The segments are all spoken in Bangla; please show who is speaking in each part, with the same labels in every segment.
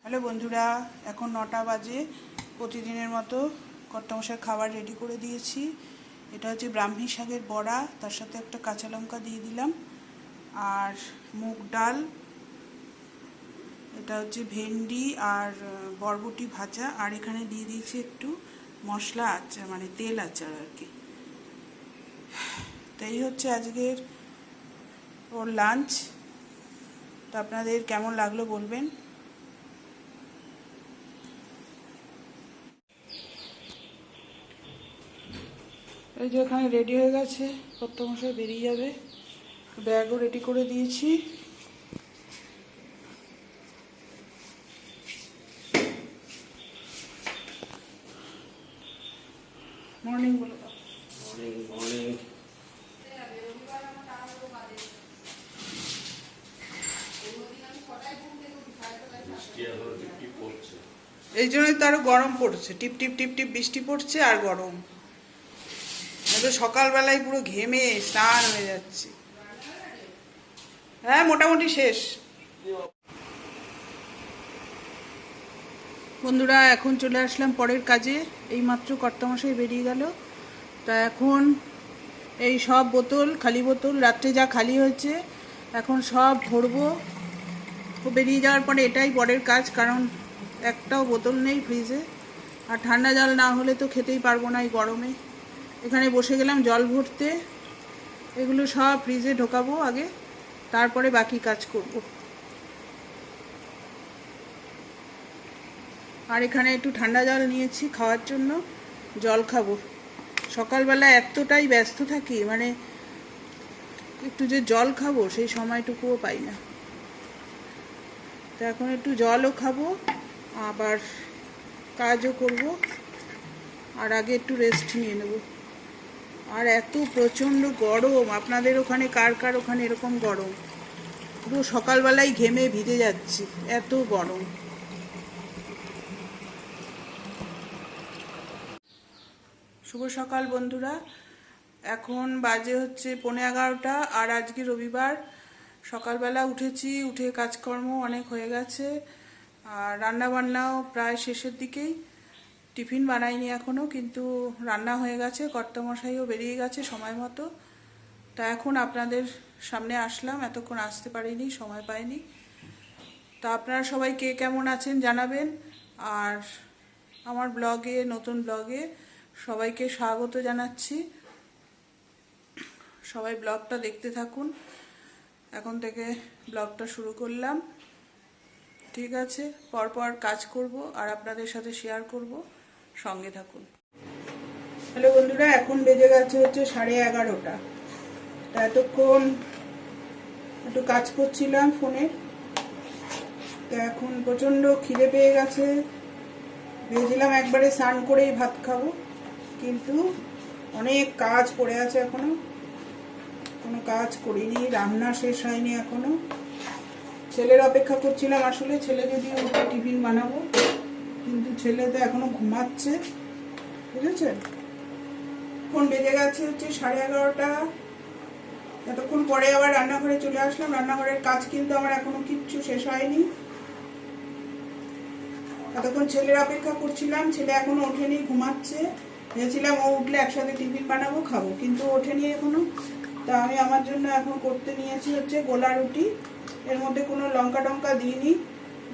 Speaker 1: হ্যালো বন্ধুরা, এখন 9টা বাজে। প্রতিদিনের মতো কর্তামশাই খাবার রেডি করে দিয়েছি। এটা হচ্ছে ব্রাহ্মী শাকের বড়া, তার সাথে একটা কাঁচা লঙ্কা দিয়ে দিলাম, আর মুগ ডাল, এটা হচ্ছে ভেন্ডি আর বরবটি ভাজা, আর এখানে দিয়ে দিয়েছি একটু মশলা আচার, মানে তেল আচার আর কি। তাই হচ্ছে আজকের ওর লাঞ্চ। তো আপনাদের কেমন লাগলো বলবেন। এই যে এখানে রেডি হয়ে গেছে, কর্তামশাই বেরিয়ে যাবে, ব্যাগও রেডি করে দিয়েছি। মর্নিং বলে দাও।
Speaker 2: Morning morning.
Speaker 1: এই জন্যই তো আরো গরম পড়ছে, টিপ টিপ টিপ টিপ বৃষ্টি পড়ছে আর গরম। তো সকালবেলায় পুরো ঘেমে স্নান হয়ে যাচ্ছে। হ্যাঁ, মোটামুটি শেষ। বন্ধুরা, এখন চলে আসলাম পরের কাজে। এইমাত্র কর্তামশাই বেরিয়ে গেল। তা এখন এই সব বোতল, খালি বোতল, রাত্রে যা খালি হয়েছে এখন সব ভরবো। ও বেরিয়ে যাওয়ার পরে এটাই পরের কাজ, কারণ একটাও বোতল নেই ফ্রিজে, আর ঠান্ডা জল না হলে তো খেতেই পারবো না এই গরমে। এখানে বসে গেলাম জল ভরতে। এগুলো সব ফ্রিজে ঢোকাবো আগে, তারপরে বাকি কাজ করব। আর এখানে একটু ঠান্ডা জল নিয়েছি খাওয়ার জন্য, জল খাবো। সকালবেলা এতটাই ব্যস্ত থাকি, মানে একটু যে জল খাবো সেই সময়টুকুও পাই না। তো এখন একটু জলও খাবো, আবার কাজও করব, আর আগে একটু রেস্ট নিয়ে নেব। আর এত প্রচণ্ড গরম, আপনাদের ওখানে কার কার ওখানে এরকম গরম? পুরো সকালবেলায় ঘেমে ভিজে যাচ্ছি, এত গরম। শুভ সকাল বন্ধুরা, এখন বাজে হচ্ছে 11:15, আর আজকে রবিবার। সকালবেলা উঠেছি, উঠে কাজকর্ম অনেক হয়ে গেছে, আর রান্নাবান্নাও প্রায় শেষের দিকেই। টিফিন বানাইনি এখনও, কিন্তু রান্না হয়ে গেছে। কর্তামশাইও বেরিয়ে গেছে সময় মতো। তা এখন আপনাদের সামনে আসলাম, এতক্ষণ আসতে পারিনি, সময় পাইনি। তা আপনারা সবাই কে কেমন আছেন জানাবেন, আর আমার ব্লগে, নতুন ব্লগে সবাইকে স্বাগত জানাচ্ছি। সবাই ব্লগটা দেখতে থাকুন। এখন থেকে ব্লগটা শুরু করলাম, ঠিক আছে? পরপর কাজ করব আর আপনাদের সাথে শেয়ার করব, সঙ্গে থাকুন। হ্যালো বন্ধুরা, এখন বেজে গেছে হচ্ছে 11:30। তা এতক্ষণ একটু কাজ করছিলাম ফোনে। তো এখন প্রচণ্ড খিদে পেয়ে গেছে। ভেবেছিলাম একবারে স্নান করেই ভাত খাবো, কিন্তু অনেক কাজ পড়ে আছে এখনো, কোনো কাজ করিনি, রান্না শেষ হয়নি এখনো। ছেলের অপেক্ষা করছিলাম, আসলে ছেলে যদি উঠে টিফিন বানাবো, কিন্তু ছেলে তো এখনো ঘুমাচ্ছে, বুঝেছেন? এখন বেজে গেছে হচ্ছে 11:30। এতক্ষণ পরে আবার রান্নাঘরে চলে আসলাম। রান্নাঘরের কাজ কিন্তু আমার এখনো কিচ্ছু শেষ হয়নি। এতক্ষণ ছেলের অপেক্ষা করছিলাম, ছেলে এখনো ওঠেনি, ঘুমাচ্ছে। ভেবেছিলাম ও উঠলে একসাথে টিফিন বানাবো, খাবো, কিন্তু ওঠেনি এখনো। তা আমি আমার জন্য এখন করতে নিয়েছি হচ্ছে গোলা রুটি। এর মধ্যে কোনো লঙ্কা টঙ্কা দিইনি,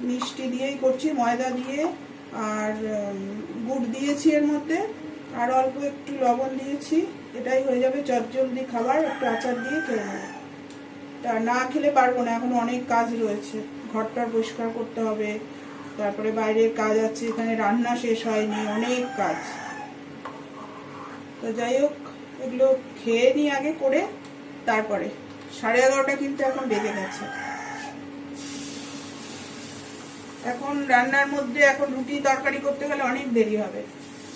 Speaker 1: মিষ্টি দিয়েই করছি, ময়দা দিয়ে, আর গুড় দিয়েছি এর মধ্যে, আর অল্প একটু লবণ দিয়েছি। এটাই হয়ে যাবে চটজলদি খাবার, একটু আচার দিয়ে খেয়ে নেবো। তা না খেলে পারবো না, এখন অনেক কাজ রয়েছে। ঘরটা পরিষ্কার করতে হবে, তারপরে বাইরের কাজ আছে, এখানে রান্না শেষ হয়নি, অনেক কাজ। তো যাই হোক, এগুলো খেয়ে নিই আগে করে, তারপরে। 11:30 কিন্তু এখন বেজে গেছে। এখন রান্নার মধ্যে এখন রুটি তরকারি করতে গেলে অনেক দেরি হবে,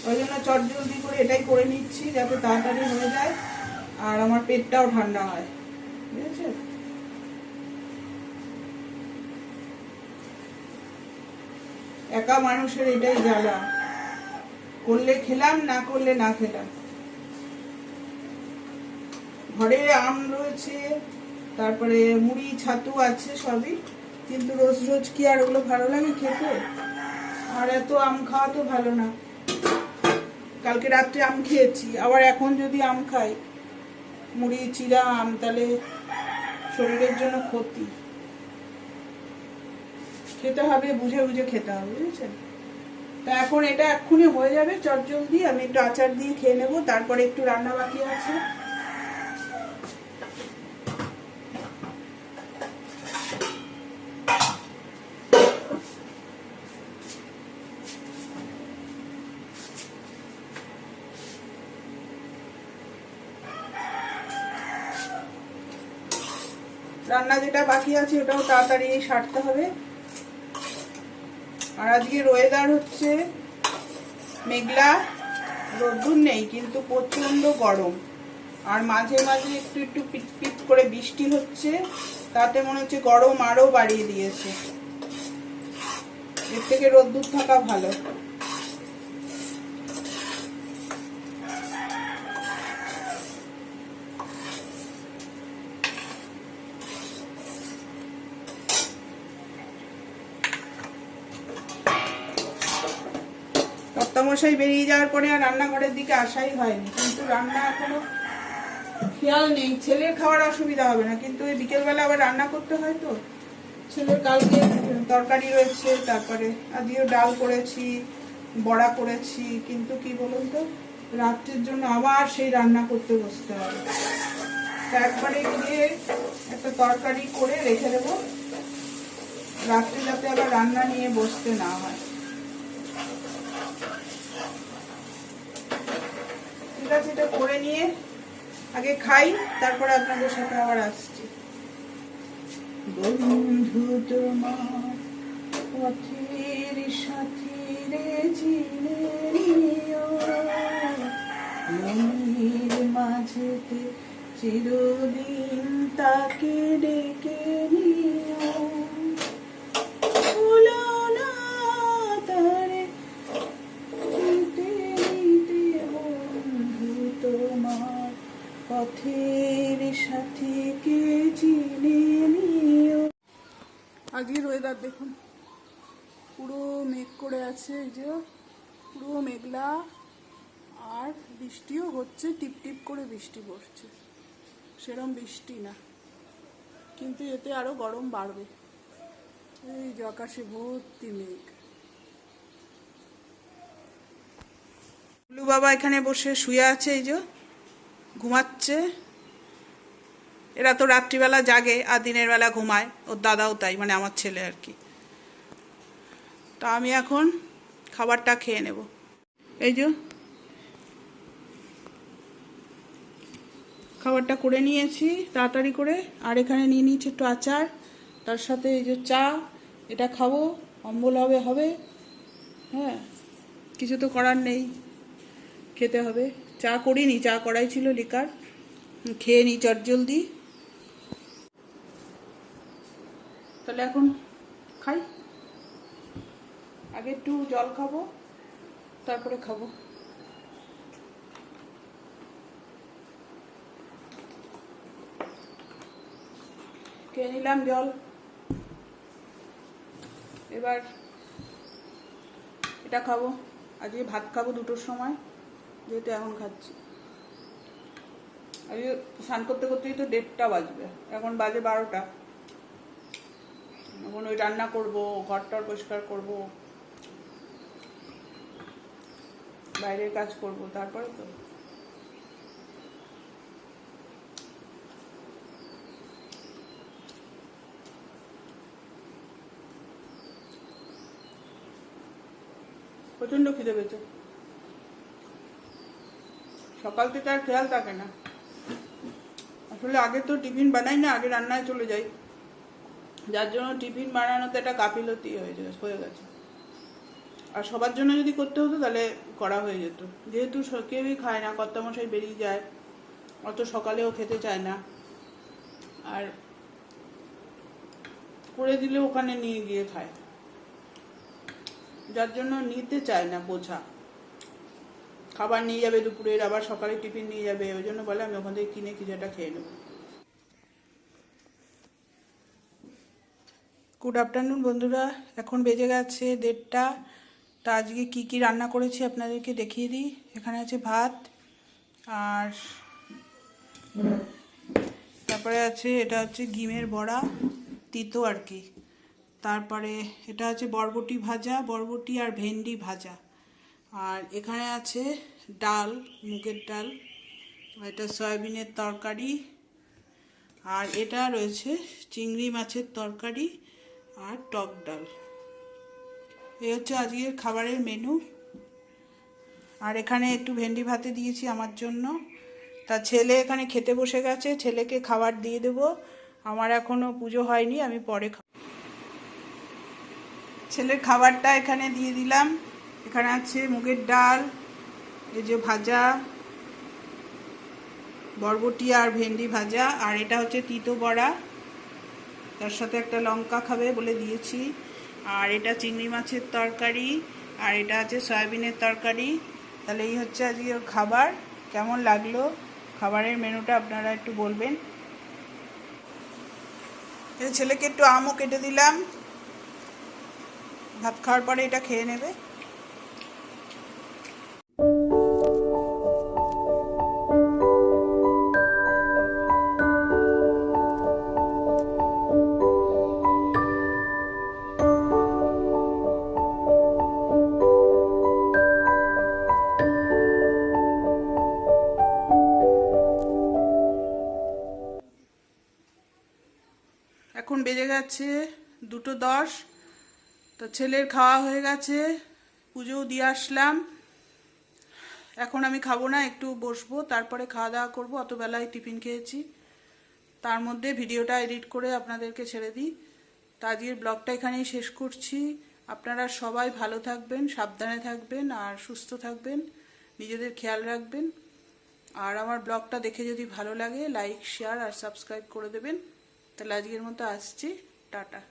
Speaker 1: ওই জন্য চটজলদি করে এটাই করে নিচ্ছি, যাতে তাড়াতাড়ি হয়ে যায় আর আমার পেটটাও ঠান্ডা হয়, বুঝেছে? একা মানুষের এটাই জ্বালা, করলে খেলাম, না করলে না খেলাম। ঘরে আম রয়েছে, তারপরে মুড়ি ছাতু আছে, সবই কিন্তু রোজ রোজ কি আর ওগুলো ভালো লাগে খেতে? আর এত আম খাওয়া তো ভালো না। কালকে রাত্রে আম খেয়েছি, আবার এখন যদি আম খাই, মুড়ি চিরা আম, তাহলে শরীরের জন্য ক্ষতি। খেতে হবে, বুঝে বুঝে খেতে হবে, বুঝেছেন? তা এখন এটা এক্ষুনি হয়ে যাবে চটজলদি। আমি একটু আচার দিয়ে খেয়ে নেবো, তারপরে একটু রান্না বাকি আছে। রান্না যেটা বাকি আছে ওটাও তাড়াতাড়ি সারতে হবে। আর আজকের ওয়েদার হচ্ছে মেঘলা, রোদ্দুর নেই, কিন্তু প্রচন্ড গরম। আর মাঝে মাঝে একটু একটু পিট করে বৃষ্টি হচ্ছে, তাতে মনে হচ্ছে গরম আরো বাড়িয়ে দিয়েছে। এর থেকে রোদ্দুর থাকা ভালো। কর্তামশাই বেরিয়ে যাওয়ার পরে আর রান্নাঘরের দিকে আসাই হয়নি, কিন্তু রান্না এখনো খেয়াল নেই। ছেলের খাওয়ার অসুবিধা হবে না, কিন্তু ওই বিকেলবেলা আবার রান্না করতে হয় তো। ছেলের কালকে তরকারি রয়েছে, তারপরে আজকেও ডাল করেছি, বড়া করেছি, কিন্তু কি বলুন তো, রাত্রের জন্য আবার সেই রান্না করতে বসতে হবে। একবারে গিয়ে একটা তরকারি করে রেখে দেবো, রাত্রে যাতে আবার রান্না নিয়ে বসতে না হয়। ঠিক আছে, এটা করে নিয়ে আগে খাই, তারপরে আপনাদের সাথে আবার আসছি। বন্ধু তোমার পথের সাথী রে চিনে নিও, মনের মাঝেতে চিরদিন তাকে ডেকে নিও। ভুলো না তারে নিতে নিতে, বন্ধু তোমার পথের সাথীকে চিনে নিও। আজকের ওয়েদার দেখুন, পুরো মেঘ করে আছে, এই যে পুরো মেঘলা, আর বৃষ্টিও হচ্ছে, টিপ টিপ করে বৃষ্টি পড়ছে। সেরকম বৃষ্টি না, কিন্তু এতে আরো গরম বাড়বে। এই যে আকাশে ভর্তি মেঘ। বাবা এখানে বসে শুয়ে আছে, এই যে ঘুমাচ্ছে। এরা তো রাত্রিবেলা জাগে আর দিনের বেলা ঘুমায়, ওর দাদাও তাই, মানে আমার ছেলে আর কি। তা আমি এখন খাবারটা খেয়ে নেব। এই যে খাবারটা করে নিয়েছি তাড়াতাড়ি করে, আর এখানে নিয়ে নিয়েছি একটু আচার, তার সাথে এই যে চা। এটা খাবো, অম্বল হবে হবে, হ্যাঁ, কিছু তো করার নেই, খেতে হবে। চা করিনি, চা করাই ছিল লিকার, খেয়ে নিই চটজলদি। তাহলে এখন খাই, আগে একটু জল খাবো, তারপরে খাবো। খেয়ে নিলাম জল, এবার এটা খাবো। আজকে ভাত খাবো 2টোর সময়, যেহেতু এখন খাচ্ছি। আজকে স্নান করতে করতেই তো 1:30 বাজবে, এখন বাজে 12টা। এখন ওই রান্না করবো, ঘরটার পরিষ্কার করবো, বাইরের কাজ করব, তারপরে তো প্রচন্ড খিদে পেয়েছে। সকাল থেকে আর খেয়াল থাকে না, আসলে আগে তো টিফিন বানাই না, আগে রান্নায় চলে যাই, যার জন্য টিফিন বানানোতে একটা গাফিলতি হয়ে গেছে। আর সবার জন্য যদি করতে হতো তাহলে করা হয়ে যেত, যেহেতু কেউই খায় না, কর্তামশাই বেরিয়ে যায়, অত সকালেও খেতে চায় না, আর করে দিলে ওখানে নিয়ে গিয়ে খায়, যার জন্য নিতে চায় না বোঝা। খাবার নিয়ে যাবে দুপুরের, আবার সকালে টিফিন নিয়ে যাবে, ওই জন্য বলে আমি ওখান থেকে কিনে কিছু একটা খেয়ে নেব। গুড আফটারনুন বন্ধুরা, এখন বেজে গেছে 1:30। তা আজকে কি কি রান্না করেছি আপনাদেরকে দেখিয়ে দিই। এখানে আছে ভাত, আর তারপরে আছে এটা হচ্ছে ডিমের বড়া, তিতো আর কি। তারপরে এটা আছে বরবটি ভাজা, বরবটি আর ভেন্ডি ভাজা। আর এখানে আছে ডাল, মুগের ডাল, এটা সয়াবিনের তরকারি, আর এটা রয়েছে চিংড়ি মাছের তরকারি আর টক ডাল। এই হচ্ছে আজকের খাবারের মেনু। আর এখানে একটু ভেন্ডি ভাতে দিয়েছি আমার জন্য। তা ছেলে এখানে খেতে বসে গেছে, ছেলেকে খাবার দিয়ে দেবো। আমার এখনো পুজো হয়নি, আমি পরে ছেলের খাবারটা এখানে দিয়ে দিলাম। এখানে আছে মুগের ডাল, এই যে ভাজা, বরবটি আর ভেন্ডি ভাজা, আর এটা হচ্ছে তিতো বড়া, তার সাথে একটা লঙ্কা খাবে বলে দিয়েছি। আর এটা চিংড়ি মাছের তরকারি, আর এটা আছে সয়াবিনের তরকারি। তাহলে এই হচ্ছে আজকে ওর খাবার। কেমন লাগলো খাবারের মেনুটা আপনারা একটু বলবেন। এই ছেলেকে একটু আমও কেটে দিলাম, ভাত খাওয়ার পরে এটা খেয়ে নেবে। এখন বেজে গেছে 2:10। তো ছেলের খাওয়া হয়ে গেছে, পুজোও দিয়ে আসলাম। এখন আমি খাবো না, একটু বসবো, তারপরে খাওয়া দাওয়া করবো। অত বেলায় টিফিন খেয়েছি, তার মধ্যে ভিডিওটা এডিট করে আপনাদেরকে ছেড়ে দিই। তো আজকের ব্লগটা এখানেই শেষ করছি। আপনারা সবাই ভালো থাকবেন, সাবধানে থাকবেন, আর সুস্থ থাকবেন, নিজেদের খেয়াল রাখবেন। আর আমার ব্লগটা দেখে যদি ভালো লাগে লাইক, শেয়ার আর সাবস্ক্রাইব করে দেবেন। তাহলে আজকের মতো আসছি, টাটা।